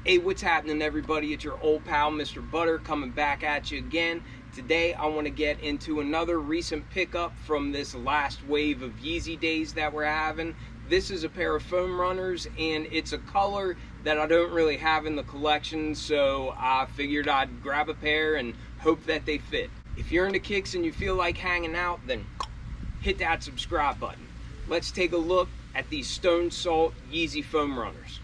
Hey, what's happening, everybody? It's your old pal, Mr. Butter, coming back at you again. Today, I want to get into another recent pickup from this last wave of Yeezy Days that we're having. This is a pair of foam runners, and it's a color that I don't really have in the collection, so I figured I'd grab a pair and hope that they fit. If you're into kicks and you feel like hanging out, then hit that subscribe button. Let's take a look at these Stone Salt Yeezy foam runners.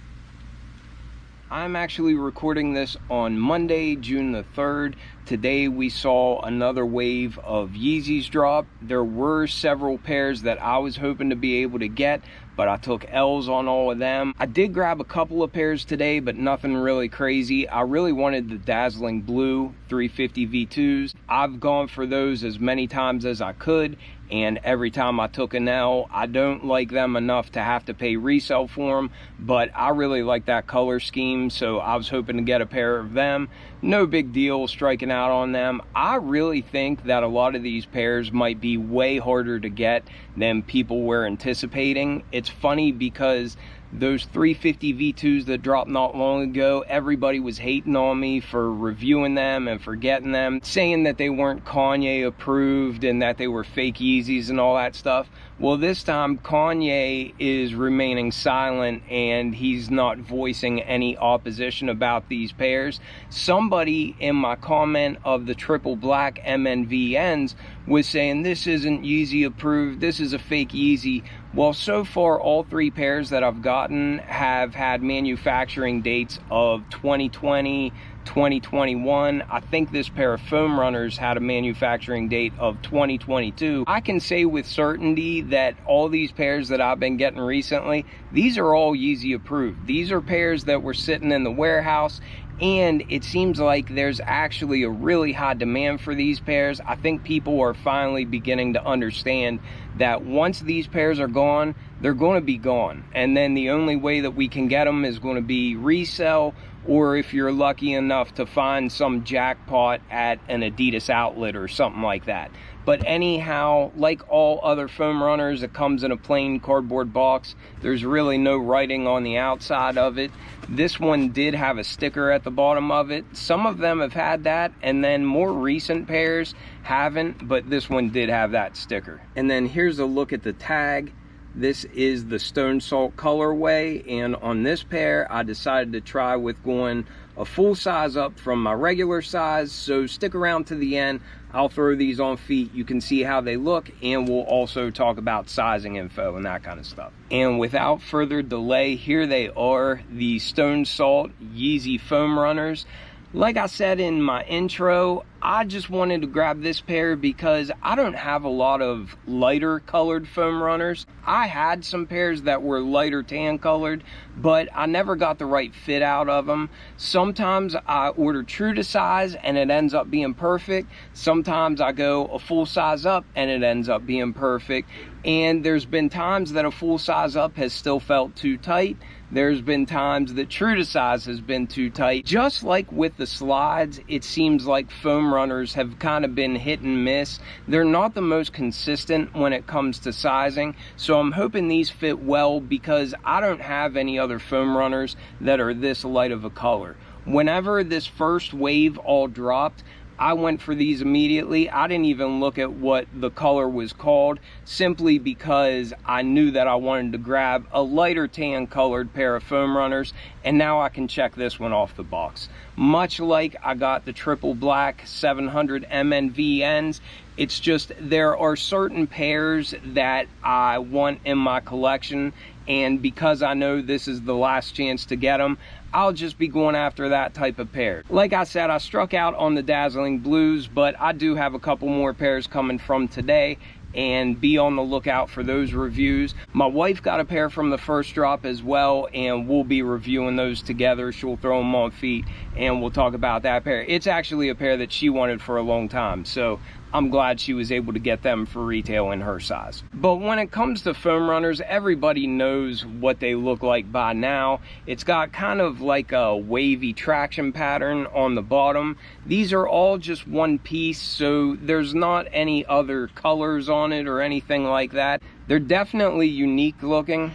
I'm actually recording this on Monday, June the 3rd. Today we saw another wave of Yeezys drop. There were several pairs that I was hoping to be able to get, but I took L's on all of them. I did grab a couple of pairs today, but nothing really crazy. I really wanted the dazzling blue 350 V2s. I've gone for those as many times as I could, and every time I took an L. I don't like them enough to have to pay resale for them, but I really like that color scheme, so I was hoping to get a pair of them. No big deal striking out on them. I really think that a lot of these pairs might be way harder to get than people were anticipating. It's funny because those 350 V2s that dropped not long ago, everybody was hating on me for reviewing them and for getting them, saying that they weren't Kanye approved and that they were fake Yeezys and all that stuff. Well, this time Kanye is remaining silent and he's not voicing any opposition about these pairs. Somebody in my comment of the triple black MNVNs was saying this isn't Yeezy approved, this is a fake Yeezy. Well, so far all three pairs that I've gotten have had manufacturing dates of 2020, 2021. I think this pair of foam runners had a manufacturing date of 2022. I can say with certainty that all these pairs that I've been getting recently, these are all Yeezy approved. These are pairs that were sitting in the warehouse, and it seems like there's actually a really high demand for these pairs. I think people are finally beginning to understand that once these pairs are gone, they're going to be gone. And then the only way that we can get them is going to be resell, or if you're lucky enough to find some jackpot at an Adidas outlet or something like that. But anyhow, like all other foam runners, it comes in a plain cardboard box. There's really no writing on the outside of it. This one did have a sticker at the bottom of it. Some of them have had that, and then more recent pairs haven't, but this one did have that sticker. And then here's a look at the tag. This is the Stone Salt colorway, and on this pair I decided to try with going a full size up from my regular size, so stick around to the end. I'll throw these on feet, you can see how they look, and we'll also talk about sizing info and that kind of stuff. And without further delay, here they are, the Stone Salt Yeezy foam runners. Like I said in my intro, I just wanted to grab this pair because I don't have a lot of lighter colored foam runners. I had some pairs that were lighter tan colored, but I never got the right fit out of them. Sometimes I order true to size and it ends up being perfect. Sometimes I go a full size up and it ends up being perfect. And there's been times that a full size up has still felt too tight. There's been times that true to size has been too tight. Just like with the slides, it seems like foam runners have kind of been hit and miss. They're not the most consistent when it comes to sizing, so I'm hoping these fit well because I don't have any other foam runners that are this light of a color. Whenever this first wave all dropped, I went for these immediately. I didn't even look at what the color was called, simply because I knew that I wanted to grab a lighter tan colored pair of foam runners, and now I can check this one off the box. Much like I got the triple black 700 MNVNs, it's just there are certain pairs that I want in my collection, and because I know this is the last chance to get them, I'll just be going after that type of pair. Like I said, I struck out on the dazzling blues, but I do have a couple more pairs coming from today, and be on the lookout for those reviews. My wife got a pair from the first drop as well, and we'll be reviewing those together. She'll throw them on feet and we'll talk about that pair. It's actually a pair that she wanted for a long time, so I'm glad she was able to get them for retail in her size. But when it comes to foam runners, everybody knows what they look like by now. It's got kind of like a wavy traction pattern on the bottom. These are all just one piece, so there's not any other colors on it or anything like that. They're definitely unique looking.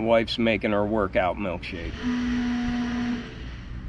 wife's making her workout milkshake.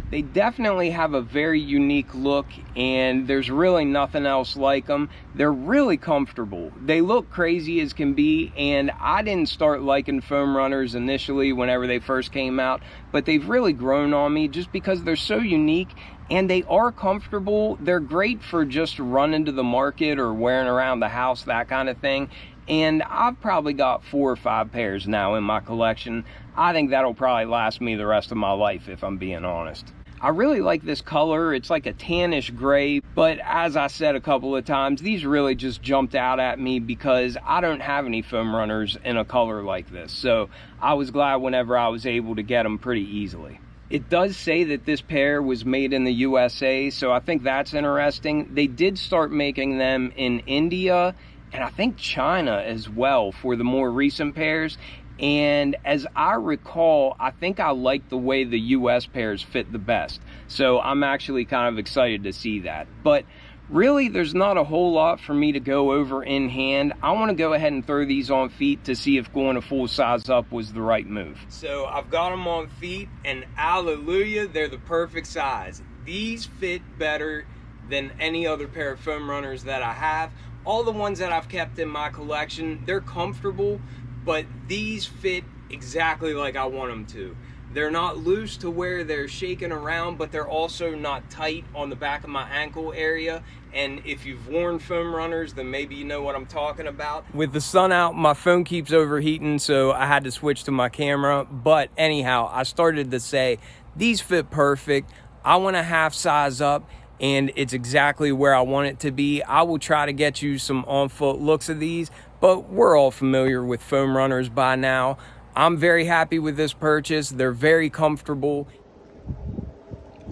They definitely have a very unique look, and there's really nothing else like them. They're really comfortable. They look crazy as can be, and I didn't start liking foam runners initially whenever they first came out, but they've really grown on me just because they're so unique and they are comfortable. They're great for just running to the market or wearing around the house, that kind of thing. And I've probably got 4 or 5 pairs now in my collection. I think that'll probably last me the rest of my life, if I'm being honest. I really like this color. It's like a tannish gray, but as I said a couple of times, these really just jumped out at me because I don't have any foam runners in a color like this. So I was glad whenever I was able to get them pretty easily. It does say that this pair was made in the USA, so I think that's interesting. They did start making them in India and I think China as well for the more recent pairs. And as I recall, I think I like the way the US pairs fit the best. So I'm actually kind of excited to see that. But really, there's not a whole lot for me to go over in hand. I want to go ahead and throw these on feet to see if going a full size up was the right move. So I've got them on feet, and hallelujah, they're the perfect size. These fit better than any other pair of foam runners that I have. All the ones that I've kept in my collection, they're comfortable, but these fit exactly like I want them to. They're not loose to where they're shaking around, but they're also not tight on the back of my ankle area. And if you've worn foam runners, then maybe you know what I'm talking about. With the sun out, my phone keeps overheating, so I had to switch to my camera. But anyhow, I started to say, these fit perfect. I want to half size up, and it's exactly where I want it to be. I will try to get you some on-foot looks of these, but we're all familiar with foam runners by now. I'm very happy with this purchase. They're very comfortable.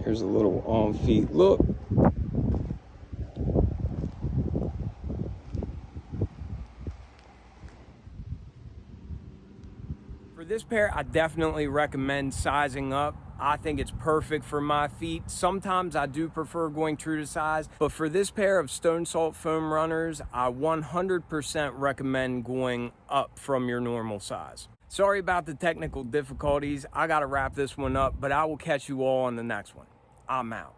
Here's a little on-feet look. For this pair, I definitely recommend sizing up. I think it's perfect for my feet. Sometimes I do prefer going true to size, but for this pair of Stone Salt foam runners, I 100% recommend going up from your normal size. Sorry about the technical difficulties. I gotta wrap this one up, but I will catch you all on the next one. I'm out.